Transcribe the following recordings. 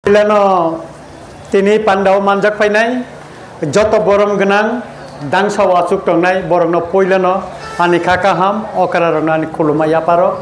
Lano tini pandau manjak painai joto borong genang dangsa wasuk tongnai borong no poilano ani kakaham okararona ani kulumaya paro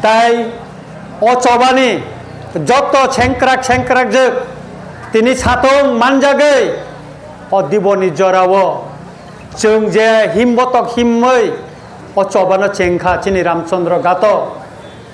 tai ocobani joto cengkrak je tini satong manjagai odiboni jorawo jeung je himbotok himmoi ocobano cengkha cini Ramchandra gato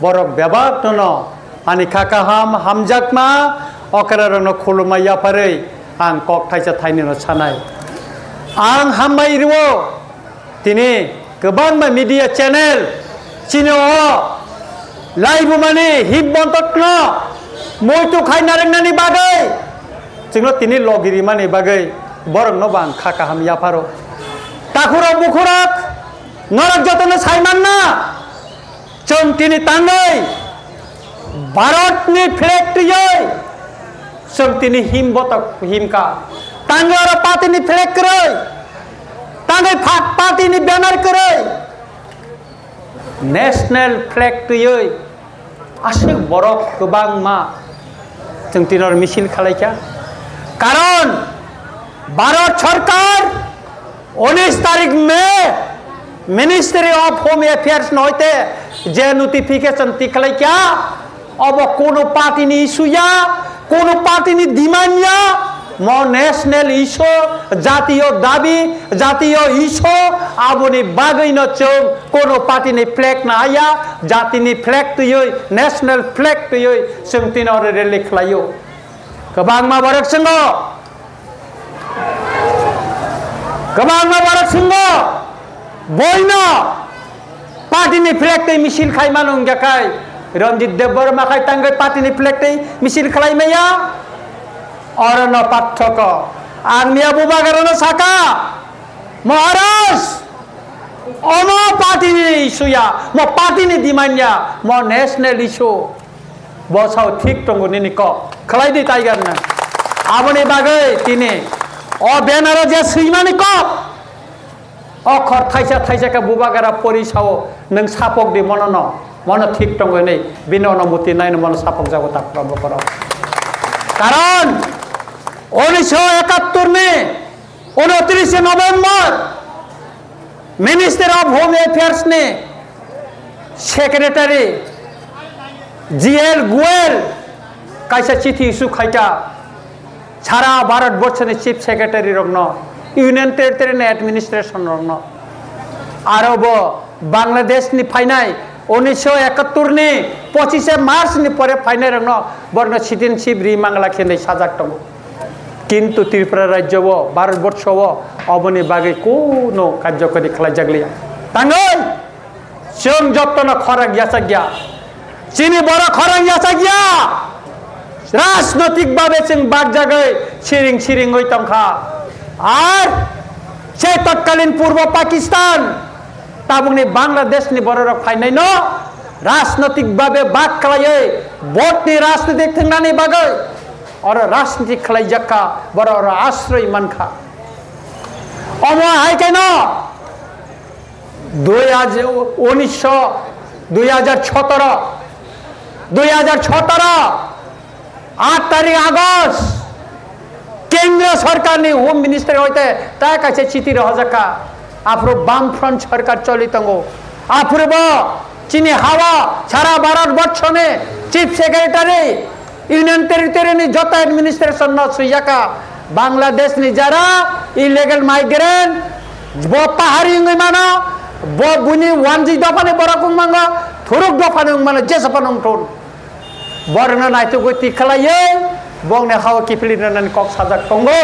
borok bebak nono ani kakaham hamjakma okararona kulumaya pare ang kok thaisa thaini no sanai ang hamai riwo tini gobaं media channel chino live mane hibbontok no moitu khainarengni bagai jinglo tini logiri mane bagai borong no bang kakaham yaparo takuro bukurak ngorak jotono saimanna jong tini tangai Bharatni factory Sung tini himbotak himka Tanggara pati ni flag kerai Tanggai pati ni banner kerai National flag tuyoy Asyik borok kebang ma Sung tinor misil khalaicha Karon Bharat Sarkar 19 तारीख में Ministry of Home Affairs noite je notification tikhlai kya अब कोनो party नि इशुया कोनो party नि दिमान्या म national इशो जातीय दाबी जातीय इशो आबोनि बागै न चों कोनो पार्टी नि फ्लैग न आया जाति नि फ्लैग तुयोय नेशनल फ्लैग तुयोय जों और रेली खलायो गोबांमा बरक संगो बयनो पार्टी नि फ्लैग तै missile खाइमान उंगाखाय Ranjit Debar makai tanggai parti ni flag tei misil khalai meya orano pathoko army Abu Bakar no saka Maharaj ono parti ni isuya mo parti ni dimanya mo national issue bosau thik tongo ni ko khalai di tiger na abone bagai tini o banner je suimani ko o khor thaisa ka bubagara porisao nang sapok di monono Mana ঠিক টঙ্গ নেই বিনা অনুমতি নাই মন সাপক যাবো তা প্রব করো কারণ 1971 में 29 नवंबर मिनिस्टर ऑफ होम अफेयर्स ने सेक्रेटरी जीएल गोयल कैसा चिठी इशू खाइटा सारा भारतवर्ष ने चीफ सेक्रेटरी रखना यूनियन टेरिटरी ने एडमिनिस्ट्रेशन रखना आरो बो बांग्लादेश नि फाइनाई 1971 ni 25 Maret ni pore final rangno borno citizenship rimangla khenai sajak tongo kintu Tripura rajyo bo Bharatborsho bo oboni bagai kono karyokari khalajaglia tangai जों जत्तनो खरां यासागिया चिनी बड़ा खरां यासागिया राजनैतिक भावे जों बाग जागै सिरिं होई तंखा आर से तत्कालीन पूर्व पाकिस्तान ताबुंनि बांग्लादेश नि बररक फाइनाय न राजनैतिक भावे बाग खालायै भोट नि राजनीतिक थंनानि बागै और राजनीतिक खालायजाखा बरर आश्रय मानखा अमो हायकेन 2017 8 तारिख आगस्ट केंद्र सरकार नि होम मिनिस्टर होते ता कासे चिठी रहजका आफरो बाम फ्रंट सरकार चलितंगो आफरो ब चिनी हावा सारा भारत वर्ष ने चीफ सेक्रेटरी यूनियन टेरिटरी नि जता एडमिनिस्ट्रेशन न सुयाका बांग्लादेश नि जरा इलीगल माइग्रेंट बो पहाड़ी माना बो बुनी वानजी दफाने बराकुं मांगा थुरुक दफाने माना जेसपन उंटोन बरन नाइतो गति खलाये बोंगने हाव किफलिन नन कक साजाक टंगो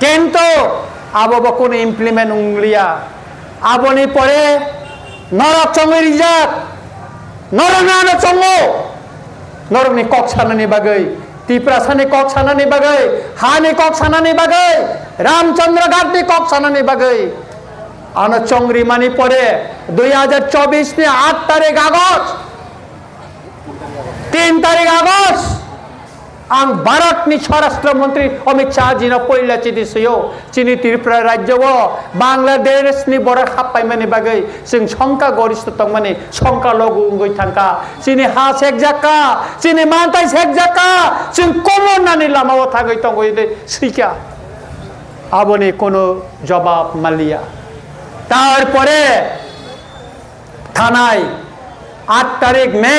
केंतो आबो बकुन इम्प्लीमेंट उंगलिया आबोनी परे नरक चंगै रिजाक नरनानो चंगो नरकनि कक सानानि बागै त्रिपुरा सानि कक सानानि बागै हानि कक सानानि बागै रामचंद्र घाटनि कक सानानि बागै आनो चंगरी मानि परे 2024 नि 8 तारिख आगस्ट 3 तारिख आगस्ट आं भारत नि स्वराष्ट्र मंत्री अमित शाह जी न पहिला चिठी सुयो चिनी त्रिपुरा राज्य वो बांग्लादेश नि बरा खापाय माने बागै जों शंका गरिष्ठ तंग माने शंका लगु उंगै थांका चिनी हा सेक जाका चिनी मानताय सेक जाका जों कमन ni lama o thagai tong oi sika aboni kono jawab malia তারপরে থানায় 8 তারিখ মে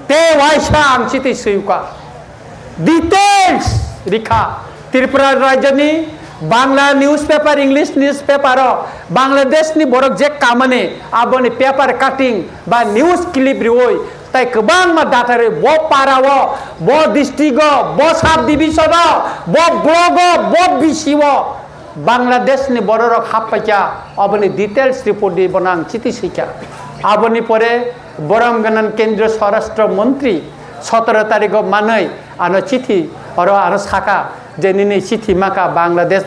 তে ওয়াইসা আমচিতি সুকা ডিটেইলস রিখা ত্রিপুরা রাজ্যনি Bangla newspaper English newspaper Bangladesh ni borok je kamane aboni paper cutting ba news clip rioi tai kebang ma data re bo parawo bo district bo sub division bo blog bo bisiwo Bangladesh ni borok happacha aboni details report di bonang chiti sika aboni pore boram ganan kendra স্বরাষ্ট্র মন্ত্রী 17 তারিখ manai ano chithi aro aro saka je nini chithi maka bangladesh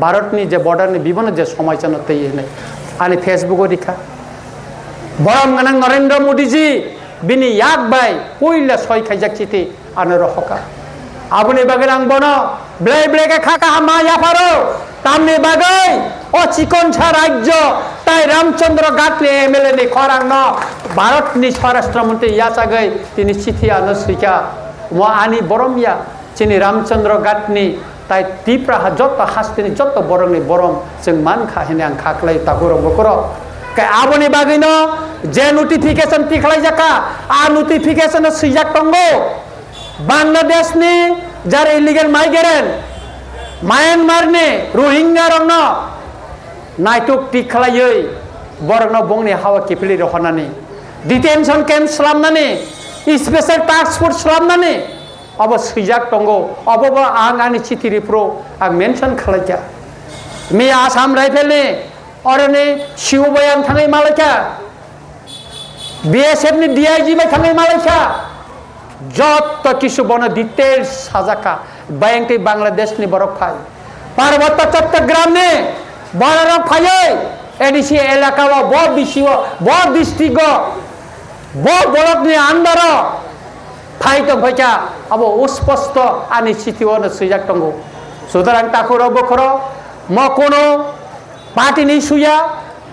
bharat ni je border ni bibhono je সময় চানতে নাই ani facebook dikha boram ganan narendra modi ji bini yak bai poila soi khaijak chithi ano rohka aboni bagarang bono blai blai ka khaka hama ya paro tamne bagai o chikoncha রাজ্য তাই Ramchandra গাটলে MLA নি খরাং ন ভারত নি স্বরাষ্ট্রমন্ত্রী ইয়াচাগৈ তিনি চিঠি আনসিকা ও আনি বরমিয়া চিনি রামচন্দ্র গাটনি তাই তীব্র যত হাস্তিনি যত বরংনি বরম जों মান খাহিনে আং খাকলাই তাগুর বকর কে আবনি বাগিন যে নোটিফিকেশন তিখলাই জাকা আ নোটিফিকেশন সুইজাক টঙ্গো বাংলাদেশ নি যারা ইলিগাল মাইগ্রেন্ট মায়ানমার নি রোহিঙ্গা রং नायटुक टिक खालायै बरगनो बंगनि हावा किफिलि रखनानै डिटेनशन कैम्प स्लामनानै स्पेशल टास्क फोर्स स्लामनानै अब सुइजाक दंगो अब आं आंनि चिठिरिफ्राव आं मेनसन खालायजा मे आसाम राइफेलनि अरनि सिउ बयान थाङै मालायका बीएसएफ नि डीआईजी बाय थाङै मालायका যত কিছু বন ডিটেইলস সাজাকা ব্যাংকে বাংলাদেশनि बरक फाय पार्वत्य चट्टग्राम ने बरक फायै एडिसी एलाका ब बिसिव ब डिस्ट्रिक्ट ब बरकनि आन्दार फाइतो फैका अब स्पष्ट आनि चिठिओ सुइजाक दंगो सुतरां ताकुर बखर म कोनो पार्टीनि सुया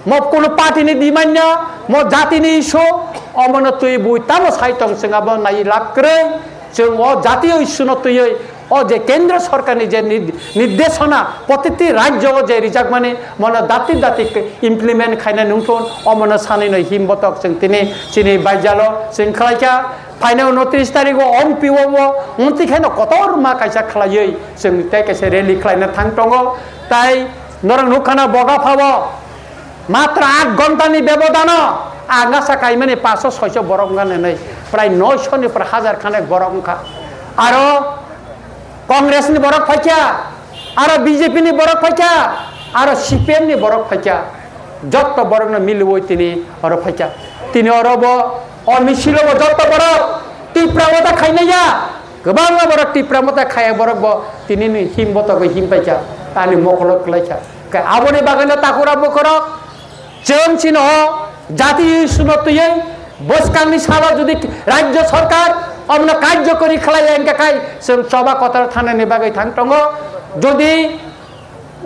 म कोनो पार्टीनि दिमान्य म जातिनि इस्यु अमन तुइ बुइताम साइतं जोंहाबो नाय लाक्रै जों अ जातीय इस्युन तुयै ओ जे केंद्र सरकार जे निर्देशना प्रति राज्य जे रिजार्व माने मन दाति दाति इमप्लिमेंट खायना नुंथन अमन सानै नै हिमबतक जों तिनि चिनि बायजालो जों खालायका फाइनाल 29 तारिख अन पिओ उनति खायनो कतर मा कायसा खालायै जों ताय कायसा रेली खालायना थां दङ ताय नरं नुखाना बगा फावो मात्र 8 घन्टानि व्यवधान आगासा कायमाने 500 600 बरक गानै प्राय 900 निफ्राय 1000 खाने बरक आरो कांग्रेस नि बरक फाइका आरो बीजेपी नि बरक फाइका आरो सीपीएम नि बरक फाइका जत्त बरक न मिलवो तिनी आरो फाइका तिनी अरब अ मिसिलबो जत्त बरक टिप्रामता खाइनया गोबां बरक टिप्रामता खाय बरक ब तिनी नि हिमबतको हिम फाइका तानि मखलक लाइका का आबनि बागान ताकुरा बकर जों चिनो जाति सुनतयै बसकांनि साला जुदि राज्य सरकार अमन कार्यकरी खालायंका खाय जों सभा कथार थानानि बागै थांतङ जुदि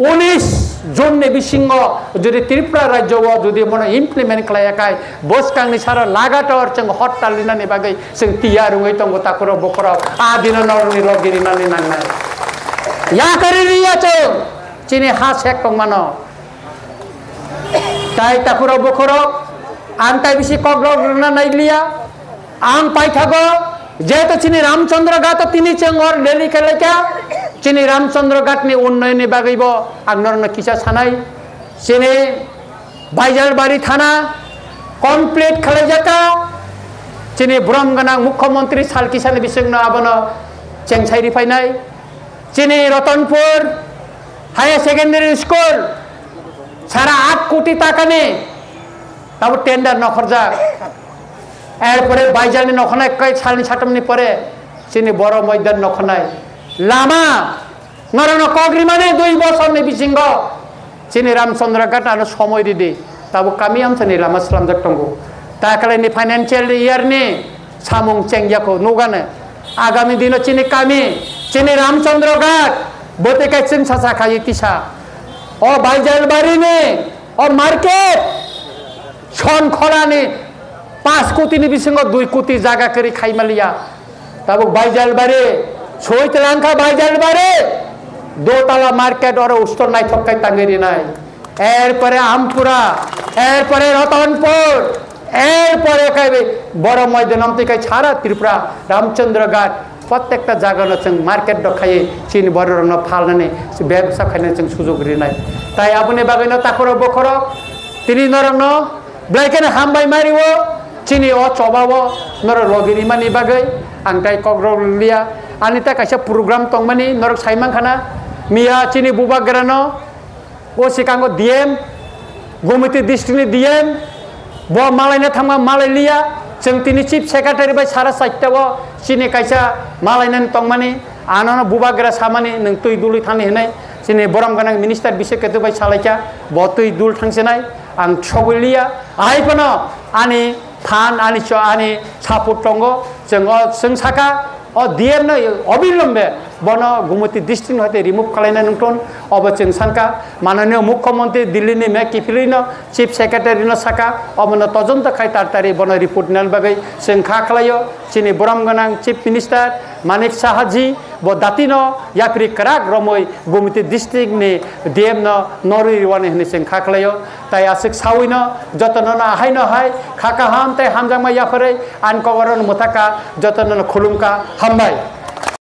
19 जून ने बिसिंग जुदि त्रिपुरा राज्य जुदि मन इमप्लिमेंट खालायाखाय बसकांनि सारा लागातार जों हरताल लिनानि बागै जों तियारुङै दङ ताकुर बकर आदिन नरनि लगिरिनानि नांनाय याकरि रियाचो चिनि हा सेक दंमानो ताय ताकुर बकर आंताय बिसि कग्लग्रना नायलिया आं पाइथागो जेहेतु चिनी रामचंद्र घाट तिनी चेंगर डेली खेलेका चिनी रामचंद्र घाट नि उन्नयन बागैबो आंनरनो किसा सानाय चिनी बाइजालबारी थाना कमप्लीट खालायजाका चिनी ब्रह्मगना मुख्यमंत्री सालकिसानि बिसंनो आबनो चेंसाइरि फायनाय चिनी रतनपुर हायर सेकेंडरी स्कूल सारा 8 कोटी टाकानि तब टेंडर नखरजा एरपरे बाइजालनि नखनाय कय सालनि सातमनि परे चिनि बर मैदान नखनाय लामा नरन कग्रि माने 2 बछरनि बिसिंग चिनि रामचंद्र घाट आरो समय दिदि तब कामी आमसानि लामा स्लामजाक दंगो ताकालायनि फाइनान्शियल इयार नि सामुं चेंगियाखौ नुगानो आगामी दिन चिनि कामी चिनि रामचंद्र घाट बोतेकाय चिं सासा खायि तिसा अ बाइजालबारिनि अ मार्केट सन खलानि 5 कोटी नि बिसिंग 2 कोटी जागा करी खाइमालिया तब बाइजालबारी Soitlangka Bajar Bare, Dotala Market or Ustor Night of Kaitangiri, Airpore Ampura, Airpore Rotanpur, Airpore Kavi, Boromoy the Namtika Chara, Tripura, Ramchandra Ghat, প্রত্যেকটা জায়গায় চং মার্কেট দেখাই চিনি বড় রং ফালনে ব্যবসা খাইনে চং সুযোগ রিনাই তাই আপনি বাগাইনো তাকর বখর তিনি নরং ব্লাইকেন হামবাই মারিব চিনি অ চবাব নর রগিরি মানি বাগৈ আং তাই কগ্রলিয়া আনি তা কাইসা প্রোগ্রাম তংমানি নরক সাইমান খানা মিয়া চিনি বুবাগ্রানো ও সিকাঙ্গ ডিএম গুমিতি ডিস্ট্রিক্টনি ডিএম ব মালাইনা থামা মালাইলিয়া जों तिनी चिफ सेक्रेटारि बाय सारा साइटआव सिनि कायसा मालायनानै तंमानि आनानो बुबाग्रा सामानि नों तुइ दुलि थानि होनाय सिनि बरम गोनां मिनिस्टार बिसेकेटु बाय सालायका ब तुइ दुल थांसेनाय आं छगलिया आइपनो आनि फान आनि च आनि सापुट तंगो जों साका अ डिएम न अबिलम्बे बन गुमति डिस्ट्रिक्ट हते रिमुभ खालायना नंटन अब जों सानका माननीय मुख्यमंत्री दिल्लीनि मे किफिलिनो चिफ सेक्रेटारि न साका अबन तजन्त खाय तारतारि बन रिपोर्ट नल बागै जों खा खालायो सिनि बरम गोनां चिफ मिनिस्टार मानिक साहाजी ब दातिनो याफ्रि कराक रमय गुमति डिस्ट्रिक्ट नि डिएम न नरि रिवानि हने जों खा खालायो ताइ आसिक साविनो जतन न हायनो हाय खाका हाम ताइ हामजामा याफरे आन कवरन मुथाका जतन न खुलुमका हामबाय